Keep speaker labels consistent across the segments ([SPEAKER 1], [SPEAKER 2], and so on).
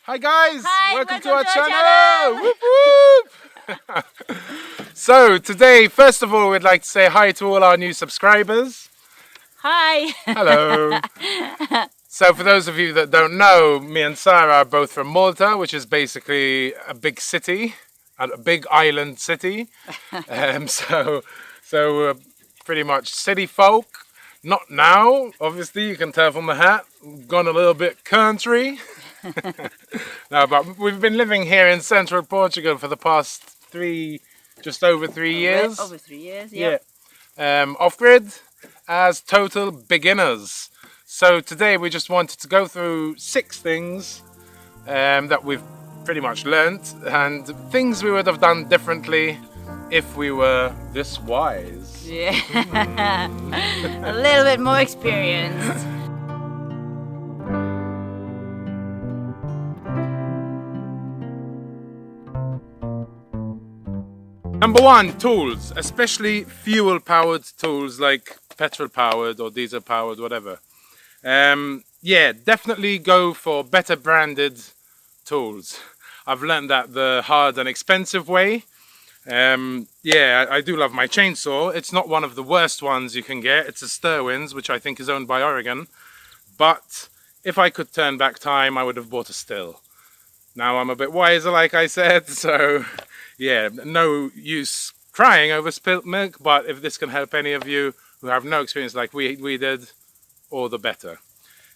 [SPEAKER 1] Hi guys!
[SPEAKER 2] Hi,
[SPEAKER 1] welcome to
[SPEAKER 2] welcome
[SPEAKER 1] our
[SPEAKER 2] to our
[SPEAKER 1] channel! Whoop whoop! So today, first of all, we'd like to say hi to all our new subscribers.
[SPEAKER 2] Hi!
[SPEAKER 1] Hello! So for those of you that don't know, me and Sarah are both from Malta, which is basically a big city, a big island city. So we're pretty much city folk. Not now, obviously, you can tell from the hat. We've gone a little bit country. No, but we've been living here in central Portugal for the past just over 3 years.
[SPEAKER 2] Over 3 years, yeah.
[SPEAKER 1] Off-grid as total beginners. So today we just wanted to go through 6 things that we've pretty much learnt and things we would have done differently if we were this wise.
[SPEAKER 2] Yeah. A little bit more experienced.
[SPEAKER 1] Number 1, tools, especially fuel-powered tools like petrol-powered or diesel-powered, whatever. Yeah, definitely go for better branded tools. I've learned that the hard and expensive way. Yeah, I do love my chainsaw. It's not one of the worst ones you can get. It's a Stirwins, which I think is owned by Oregon. But if I could turn back time, I would have bought a Stihl. Now I'm a bit wiser, like I said, so yeah, no use crying over spilt milk, but if this can help any of you who have no experience like we did, all the better.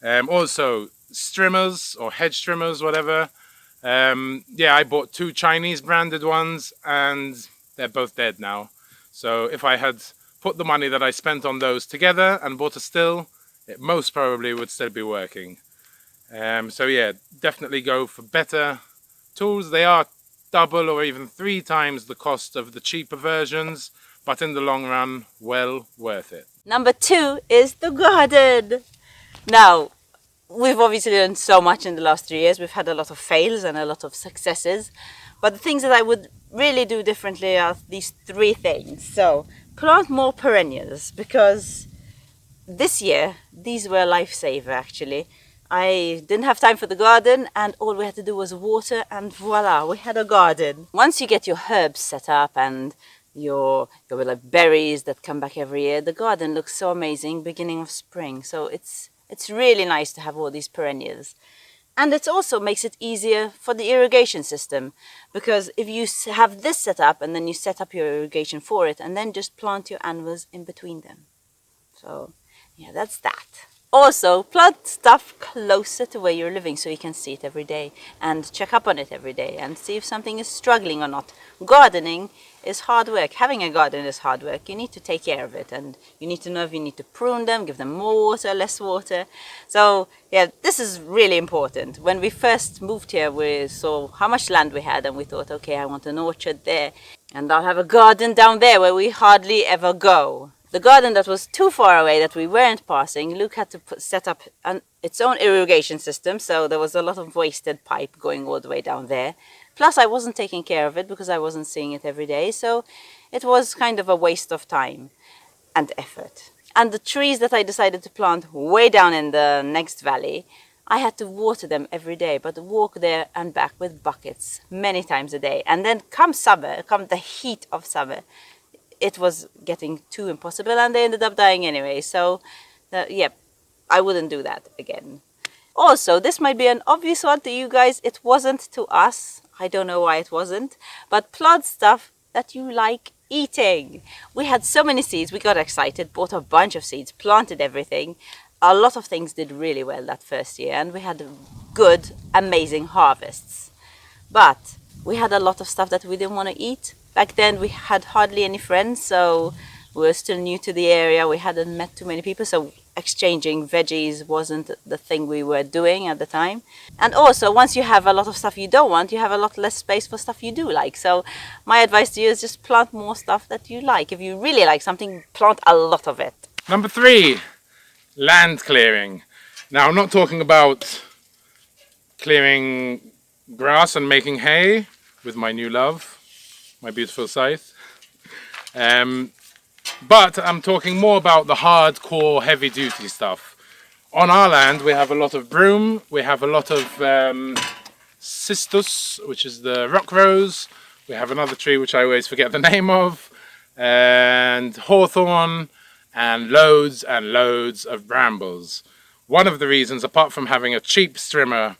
[SPEAKER 1] Also, trimmers or hedge trimmers, whatever. Yeah, I bought 2 Chinese branded ones and they're both dead now. So if I had put the money that I spent on those together and bought a Stihl, it most probably would still be working. So yeah, definitely go for better tools. They are double or even 3 times the cost of the cheaper versions, but in the long run, well worth it.
[SPEAKER 2] Number 2 is the garden. Now, we've obviously learned so much in the last 3 years. We've had a lot of fails and a lot of successes. But the things that I would really do differently are these 3 things. So, plant more perennials, because this year, these were a lifesaver actually. I didn't have time for the garden and all we had to do was water and voila, we had a garden. Once you get your herbs set up and your like berries that come back every year, the garden looks so amazing beginning of spring. So it's really nice to have all these perennials. And it also makes it easier for the irrigation system, because if you have this set up and then you set up your irrigation for it and then just plant your annuals in between them. So yeah, that's that. Also, plant stuff closer to where you're living so you can see it every day and check up on it every day and see if something is struggling or not. Gardening is hard work. Having a garden is hard work. You need to take care of it and you need to know if you need to prune them, give them more water, less water. So yeah, this is really important. When we first moved here, we saw how much land we had and we thought, okay, I want an orchard there and I'll have a garden down there where we hardly ever go. The garden that was too far away that we weren't passing, Luke had to set up its own irrigation system, so there was a lot of wasted pipe going all the way down there. Plus I wasn't taking care of it because I wasn't seeing it every day, so it was kind of a waste of time and effort. And the trees that I decided to plant way down in the next valley, I had to water them every day, but walk there and back with buckets many times a day. And then come the heat of summer, it was getting too impossible and they ended up dying anyway. So yeah, I wouldn't do that again. Also, this might be an obvious one to you guys. It wasn't to us. I don't know why it wasn't. But plant stuff that you like eating. We had so many seeds. We got excited, bought a bunch of seeds, planted everything. A lot of things did really well that first year and we had good, amazing harvests. But we had a lot of stuff that we didn't want to eat. Back then we had hardly any friends, so we were still new to the area. We hadn't met too many people, so exchanging veggies wasn't the thing we were doing at the time. And also, once you have a lot of stuff you don't want, you have a lot less space for stuff you do like. So my advice to you is just plant more stuff that you like. If you really like something, plant a lot of it.
[SPEAKER 1] Number 3, land clearing. Now I'm not talking about clearing grass and making hay with my new love, my beautiful scythe. But I'm talking more about the hardcore, heavy-duty stuff. On our land, we have a lot of broom, we have a lot of cistus, which is the rock rose. We have another tree which I always forget the name of, and hawthorn, and loads of brambles. One of the reasons, apart from having a cheap strimmer,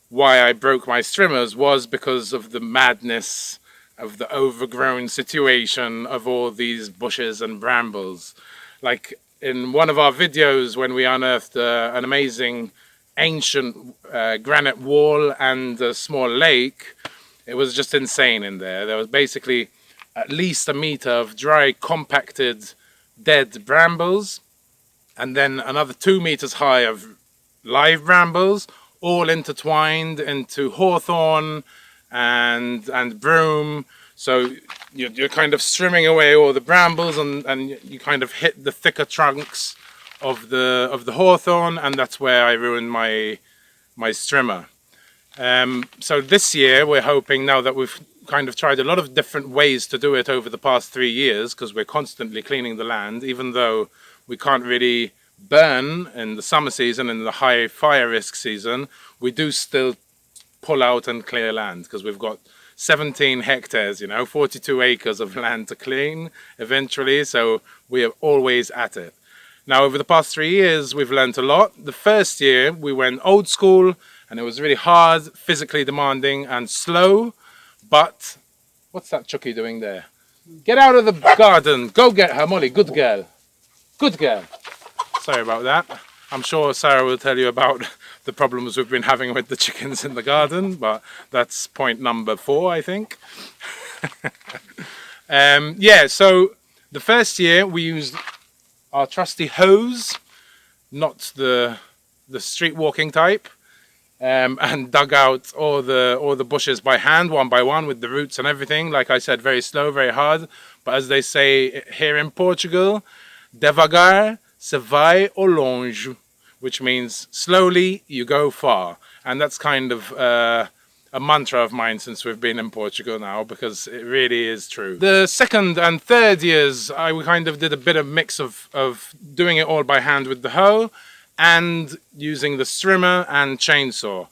[SPEAKER 1] why I broke my strimmers was because of the madness of the overgrown situation of all these bushes and brambles. Like in one of our videos when we unearthed an amazing ancient granite wall and a small lake, it was just insane in there. There was basically at least a meter of dry, compacted, dead brambles, and then another 2 meters high of live brambles, all intertwined into hawthorn and broom. So you're kind of strimming away all the brambles, and you kind of hit the thicker trunks of the hawthorn, and that's where I ruined my strimmer. So this year we're hoping, now that we've kind of tried a lot of different ways to do it over the past 3 years, because we're constantly cleaning the land, even though we can't really burn in the summer season, in the high fire risk season, we do still pull out and clear land, because we've got 17 hectares, 42 acres of land to clean eventually, so we are always at it. Now, over the past 3 years, we've learned a lot. The first year, we went old school, and it was really hard, physically demanding, and slow. But, what's that Chucky doing there? Get out of the garden. Go get her, Molly. Good girl. Good girl. Sorry about that. I'm sure Sarah will tell you about the problems we've been having with the chickens in the garden, but that's point number 4, I think. Yeah, so the first year we used our trusty hose, not the street walking type, and dug out all the bushes by hand, one by one, with the roots and everything. Like I said, very slow, very hard. But as they say here in Portugal, devagar se vai ao longe, which means slowly you go far. And that's kind of a mantra of mine since we've been in Portugal now, because it really is true. The second and third years, I kind of did a bit of mix of doing it all by hand with the hoe and using the strimmer and chainsaw.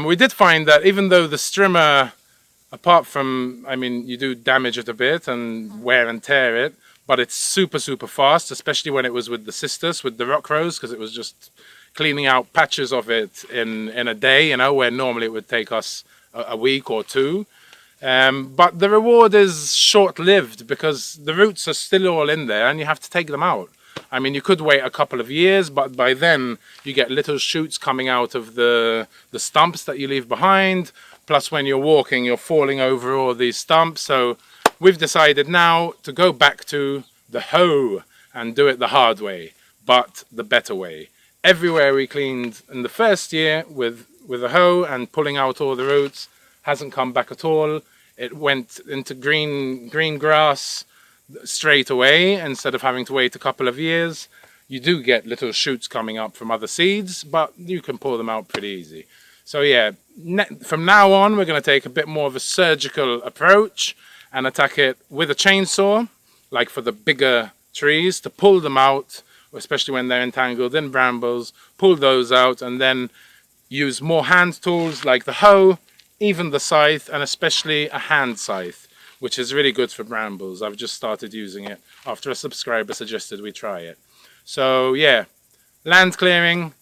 [SPEAKER 1] We did find that even though the strimmer, apart from, you do damage it a bit and wear and tear it, but it's super, super fast, especially when it was with the cistus, with the rock rose, because it was just cleaning out patches of it in a day, where normally it would take us a week or 2. But the reward is short-lived, because the roots are still all in there and you have to take them out. You could wait a couple of years, but by then you get little shoots coming out of the stumps that you leave behind. Plus, when you're walking, you're falling over all these stumps. So we've decided now to go back to the hoe and do it the hard way, but the better way. Everywhere we cleaned in the first year with a hoe and pulling out all the roots hasn't come back at all. It went into green grass straight away instead of having to wait a couple of years. You do get little shoots coming up from other seeds, but you can pull them out pretty easy. So yeah, from now on we're going to take a bit more of a surgical approach and attack it with a chainsaw, like for the bigger trees, to pull them out, especially when they're entangled in brambles, pull those out, and then use more hand tools like the hoe, even the scythe, and especially a hand scythe, which is really good for brambles. I've just started using it after a subscriber suggested we try it. So yeah, land clearing,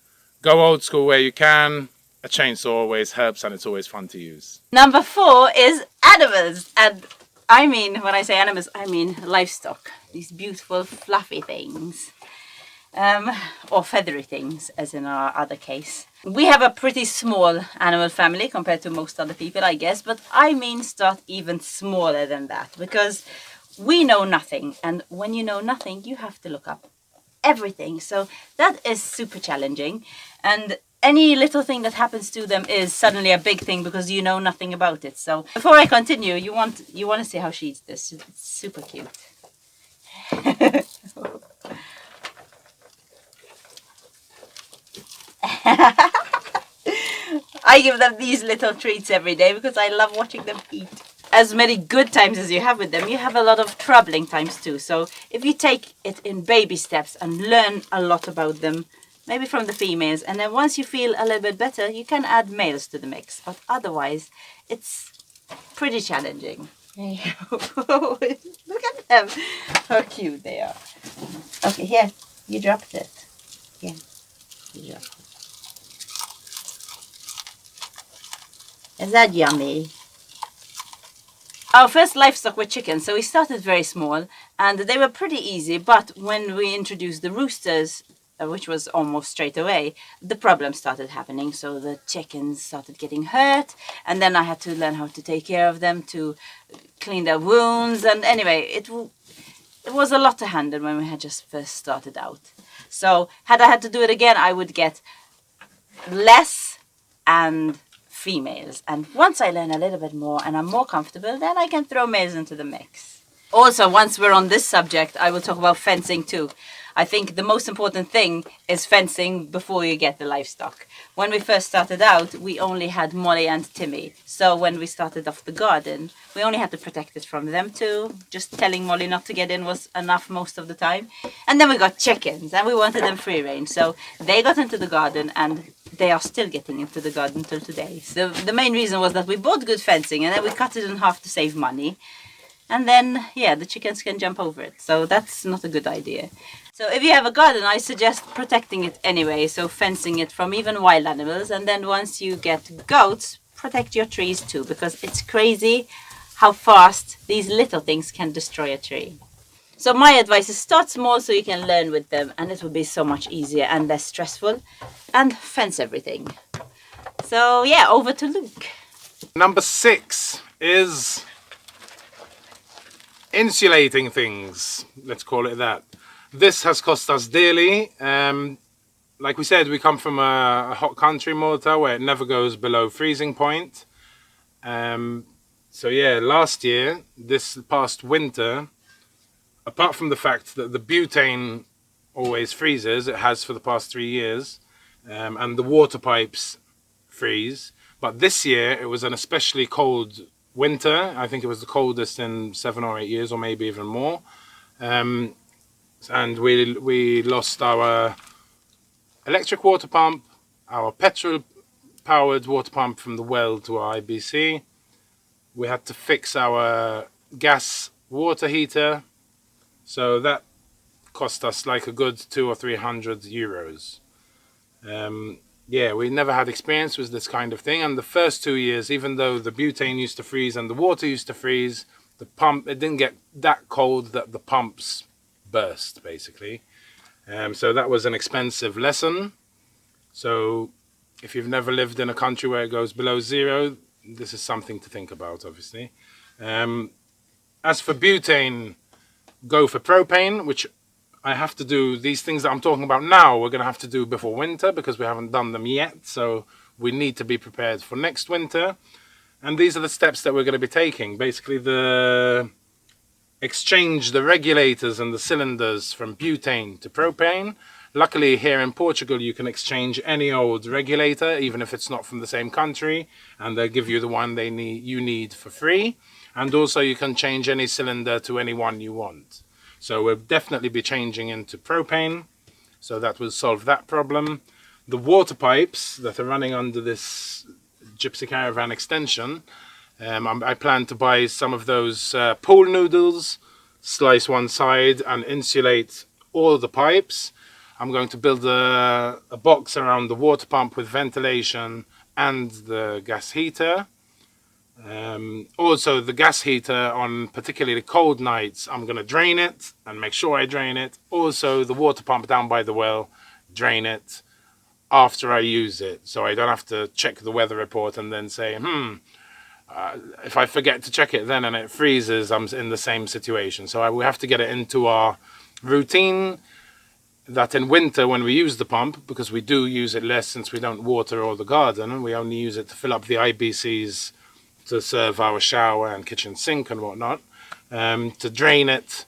[SPEAKER 1] go old school where you can. A chainsaw always helps, and it's always fun to use.
[SPEAKER 2] Number 4 is animals. And when I say animals, I mean livestock. These beautiful fluffy things. Or feathery things, as in our other case. We have a pretty small animal family compared to most other people, I guess, but start even smaller than that, because we know nothing, and when you know nothing, you have to look up everything. So that is super challenging, and any little thing that happens to them is suddenly a big thing because you know nothing about it. So before I continue, you want to see how she eats this. It's super cute. I give them these little treats every day because I love watching them eat. As many good times as you have with them, you have a lot of troubling times too. So if you take it in baby steps and learn a lot about them maybe from the females, and then once you feel a little bit better, you can add males to the mix, but otherwise it's pretty challenging. Look at them, how cute they are. Okay, here, you dropped it. Yeah, you dropped it. Is that yummy? Our first livestock were chickens, so we started very small and they were pretty easy, but when we introduced the roosters, which was almost straight away, the problem started happening. So the chickens started getting hurt, and then I had to learn how to take care of them, to clean their wounds, and anyway, it was a lot to handle when we had just first started out. So had I had to do it again, I would get less and females, and once I learn a little bit more and I'm more comfortable, then I can throw males into the mix. Also, once we're on this subject, I will talk about fencing too. I think the most important thing is fencing before you get the livestock. When we first started out, we only had Molly and Timmy. So when we started off the garden, we only had to protect it from them two. Just telling Molly not to get in was enough most of the time. And then we got chickens and we wanted them free range. So they got into the garden and they are still getting into the garden till today. So the main reason was that we bought good fencing and then we cut it in half to save money. And then, yeah, the chickens can jump over it. So that's not a good idea. So if you have a garden, I suggest protecting it anyway. So fencing it from even wild animals. And then once you get goats, protect your trees too. Because it's crazy how fast these little things can destroy a tree. So my advice is start small so you can learn with them. And it will be so much easier and less stressful. And fence everything. So yeah, over to Luke.
[SPEAKER 1] Number 6 is insulating things, let's call it that. This has cost us dearly. Like we said, we come from a hot country, Malta, where it never goes below freezing point. So yeah, last year, this past winter, apart from the fact that the butane always freezes, it has for the past 3 years, and the water pipes freeze, but this year it was an especially cold winter. I think it was the coldest in 7 or 8 years, or maybe even more. And we lost our electric water pump, our petrol powered water pump from the well to our IBC. We had to fix our gas water heater, so that cost us like a good 200 or 300 euros. Yeah, we never had experience with this kind of thing, and the first 2 years, even though the butane used to freeze and the water used to freeze, the pump, it didn't get that cold that the pumps burst, basically. So that was an expensive lesson. So if you've never lived in a country where it goes below zero, this is something to think about, obviously. As for butane, go for propane, which I have to do. These things that I'm talking about now, we're going to have to do before winter because we haven't done them yet. So we need to be prepared for next winter. And these are the steps that we're going to be taking. Basically, exchange the regulators and the cylinders from butane to propane. Luckily, here in Portugal, you can exchange any old regulator, even if it's not from the same country, and they'll give you the one you need for free. And also, you can change any cylinder to any one you want. So we'll definitely be changing into propane, so that will solve that problem. The water pipes that are running under this Gypsy Caravan extension, I plan to buy some of those pool noodles, slice one side and insulate all the pipes. I'm going to build a box around the water pump with ventilation and the gas heater. Also, the gas heater on particularly cold nights, I'm going to drain it and make sure I drain it. Also, the water pump down by the well, drain it after I use it, so I don't have to check the weather report and then say, if I forget to check it then and it freezes, I'm in the same situation. So we have to get it into our routine, that in winter when we use the pump, because we do use it less since we don't water all the garden, we only use it to fill up the IBCs to serve our shower and kitchen sink and whatnot, to drain it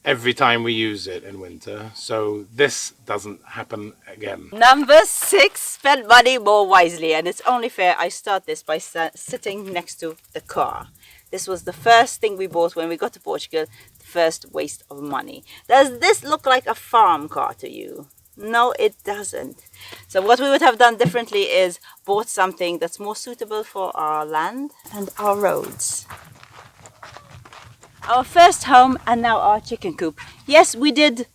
[SPEAKER 1] every time we use it in winter, so this doesn't happen again.
[SPEAKER 2] Number 6, spend money more wisely, and it's only fair I start this by sitting next to the car. This was the first thing we bought when we got to Portugal, the first waste of money. Does this look like a farm car to you? No, it doesn't. So what we would have done differently is bought something that's more suitable for our land and our roads. Our first home and now our chicken coop. Yes, we did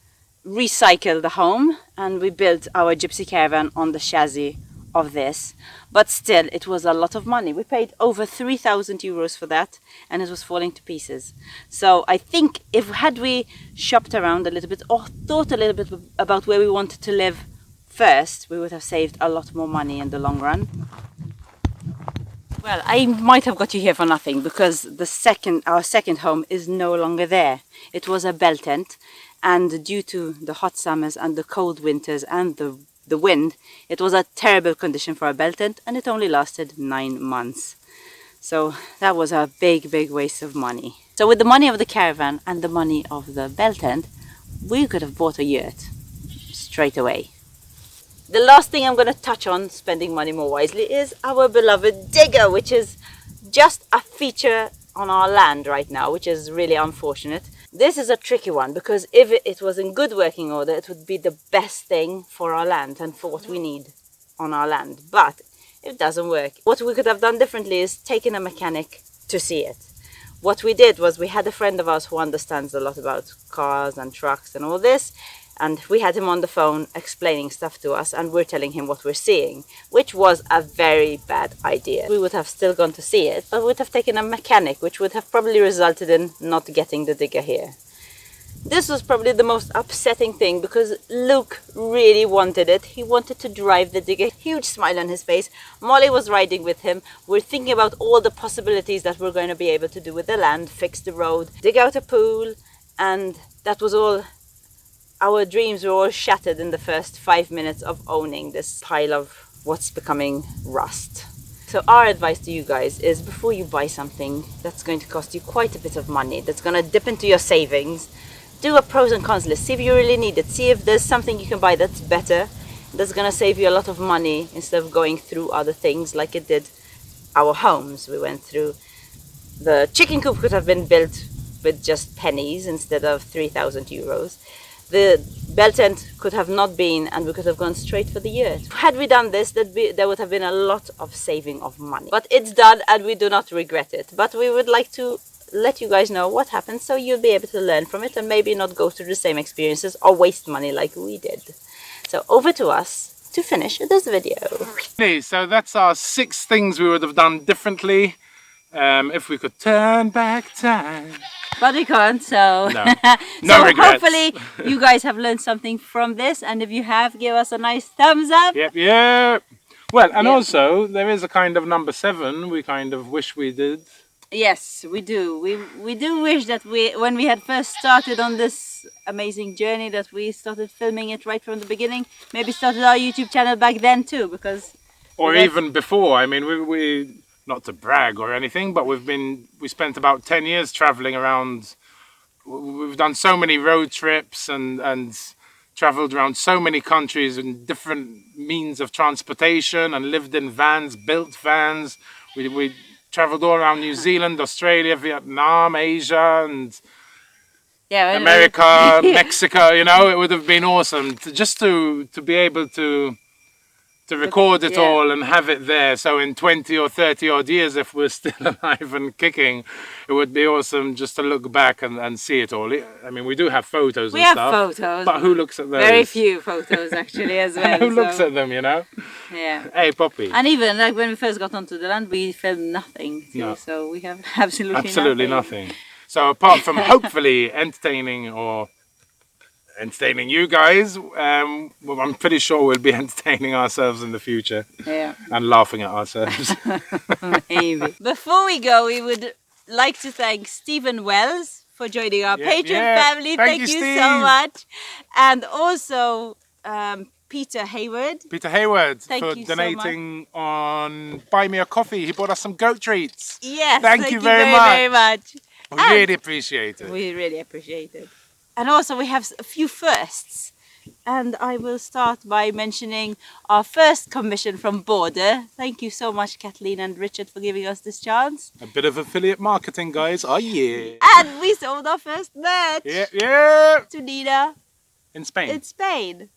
[SPEAKER 2] recycle the home and we built our gypsy caravan on the chassis of this, but still it was a lot of money. We paid over 3,000 euros for that and it was falling to pieces. So I think had we shopped around a little bit or thought a little bit about where we wanted to live first, we would have saved a lot more money in the long run. Well, I might have got you here for nothing because our second home is no longer there. It was a bell tent, and due to the hot summers and the cold winters and the wind, it was a terrible condition for a bell tent, and it only lasted 9 months. So that was a big waste of money. So with the money of the caravan and the money of the bell tent, we could have bought a yurt straight away. The last thing I'm going to touch on spending money more wisely is our beloved digger, which is just a feature on our land right now, which is really unfortunate. This is a tricky one because if it was in good working order, it would be the best thing for our land and for what we need on our land. But it doesn't work. What we could have done differently is taken a mechanic to see it. What we did was we had a friend of ours who understands a lot about cars and trucks and all this. And we had him on the phone explaining stuff to us and we're telling him what we're seeing, which was a very bad idea. We would have still gone to see it, but we would have taken a mechanic, which would have probably resulted in not getting the digger here. This was probably the most upsetting thing because Luke really wanted it. He wanted to drive the digger, huge smile on his face. Molly was riding with him. We're thinking about all the possibilities that we're going to be able to do with the land, fix the road, dig out a pool, and that was all. Our dreams were all shattered in the first 5 minutes of owning this pile of what's becoming rust. So our advice to you guys is before you buy something that's going to cost you quite a bit of money, that's going to dip into your savings, do a pros and cons list, see if you really need it, see if there's something you can buy that's better, that's going to save you a lot of money instead of going through other things like it did our homes. We went through. The chicken coop could have been built with just pennies instead of 3,000 euros. The bell tent could have not been, and we could have gone straight for the yurt. Had we done this, there would have been a lot of saving of money. But it's done and we do not regret it. But we would like to let you guys know what happened so you'll be able to learn from it and maybe not go through the same experiences or waste money like we did. So over to us to finish this video.
[SPEAKER 1] Okay, so that's our 6 things we would have done differently if we could turn back time.
[SPEAKER 2] But we can't, so
[SPEAKER 1] no
[SPEAKER 2] so
[SPEAKER 1] regrets.
[SPEAKER 2] Hopefully you guys have learned something from this, and if you have, give us a nice thumbs up.
[SPEAKER 1] Yep. Well, and also there is a kind of number 7 we kind of wish we did.
[SPEAKER 2] Yes, we do. We do wish that when we had first started on this amazing journey, that we started filming it right from the beginning. Maybe started our YouTube channel back then too, because
[SPEAKER 1] or even before. I mean, we not to brag or anything, but we spent about 10 years traveling around. We've done so many road trips and traveled around so many countries and different means of transportation and lived in vans, built vans. We traveled all around New Zealand, Australia, Vietnam, Asia, and America, Mexico. You know, it would have been awesome to be able to record it all and have it there. So in 20 or 30 odd years, if we're still alive and kicking, it would be awesome just to look back and see it all. I mean, we do have photos and stuff. We have photos. But who looks at those?
[SPEAKER 2] Very few photos actually as well.
[SPEAKER 1] Who looks at them, you know?
[SPEAKER 2] Yeah.
[SPEAKER 1] Hey, Poppy.
[SPEAKER 2] And even like when we first got onto the land, we filmed nothing too. No. So we have absolutely nothing.
[SPEAKER 1] So apart from hopefully entertaining you guys, I'm pretty sure we'll be entertaining ourselves in the future.
[SPEAKER 2] Yeah.
[SPEAKER 1] And laughing at ourselves.
[SPEAKER 2] Maybe. Before we go, we would like to thank Stephen Wells for joining our Patreon family. Thank you so much. And also Peter Hayward.
[SPEAKER 1] Thank you for donating on Buy Me a Coffee. He bought us some goat treats.
[SPEAKER 2] Yes.
[SPEAKER 1] Thank you very much. We really appreciate it.
[SPEAKER 2] We really appreciate it. And also we have a few firsts. And I will start by mentioning our first commission from BORDR. Thank you so much, Kathleen and Richard, for giving us this chance.
[SPEAKER 1] A bit of affiliate marketing, guys. Oh, yeah.
[SPEAKER 2] And we sold our first merch.
[SPEAKER 1] Yeah.
[SPEAKER 2] To Nina.
[SPEAKER 1] In Spain.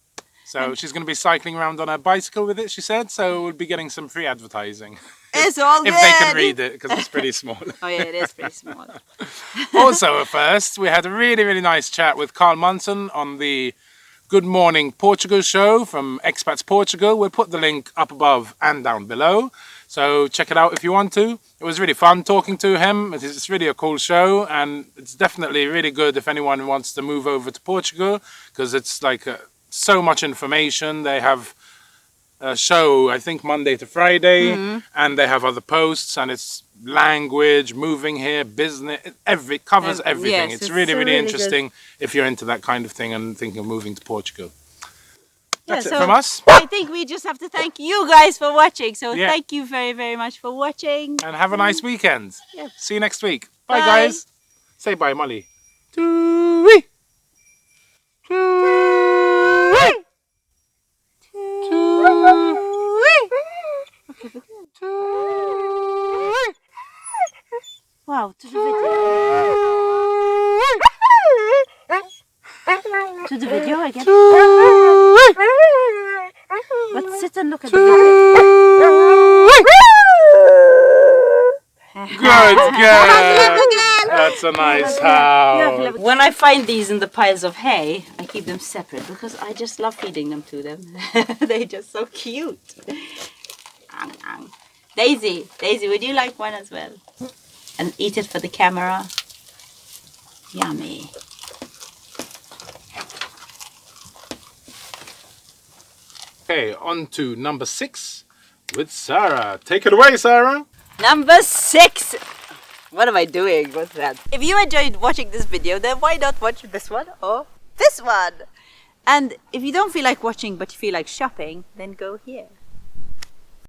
[SPEAKER 1] So she's going to be cycling around on her bicycle with it, she said. So we'll be getting some free advertising.
[SPEAKER 2] It's all
[SPEAKER 1] if
[SPEAKER 2] good.
[SPEAKER 1] they can read it, because it's pretty small.
[SPEAKER 2] Oh yeah, it is pretty small.
[SPEAKER 1] Also, first, we had a really, really nice chat with Carl Munson on the Good Morning Portugal show from Expats Portugal. We'll put the link up above and down below. So check it out if you want to. It was really fun talking to him. It's really a cool show, and it's definitely really good if anyone wants to move over to Portugal, because it's like so much information. They have a show, I think, Monday to Friday, and they have other posts, and it's language, moving here, business, it covers everything.
[SPEAKER 2] Yes,
[SPEAKER 1] it's really, really interesting
[SPEAKER 2] good.
[SPEAKER 1] if you're into that kind of thing and thinking of moving to Portugal. That's
[SPEAKER 2] so
[SPEAKER 1] it from us.
[SPEAKER 2] I think we just have to thank you guys for watching. So
[SPEAKER 1] Yeah.
[SPEAKER 2] thank you very, very much for watching.
[SPEAKER 1] And have a nice weekend.
[SPEAKER 2] Yeah.
[SPEAKER 1] See you next week. Bye,
[SPEAKER 2] Bye.
[SPEAKER 1] guys. Say bye, Molly. Tui. Tui.
[SPEAKER 2] Wow, to the video. To the video again. But sit and look at the video.
[SPEAKER 1] Good girl. That's a nice howl.
[SPEAKER 2] When I find these in the piles of hay, I keep them separate because I just love feeding them to them. They're just so cute. Daisy, would you like one as well? And eat it for the camera. Yummy.
[SPEAKER 1] Okay, on to number 6 with Sarah. Take it away, Sarah.
[SPEAKER 2] Number 6. What am I doing? What's that? If you enjoyed watching this video, then why not watch this one or this one? And if you don't feel like watching but you feel like shopping, then go here.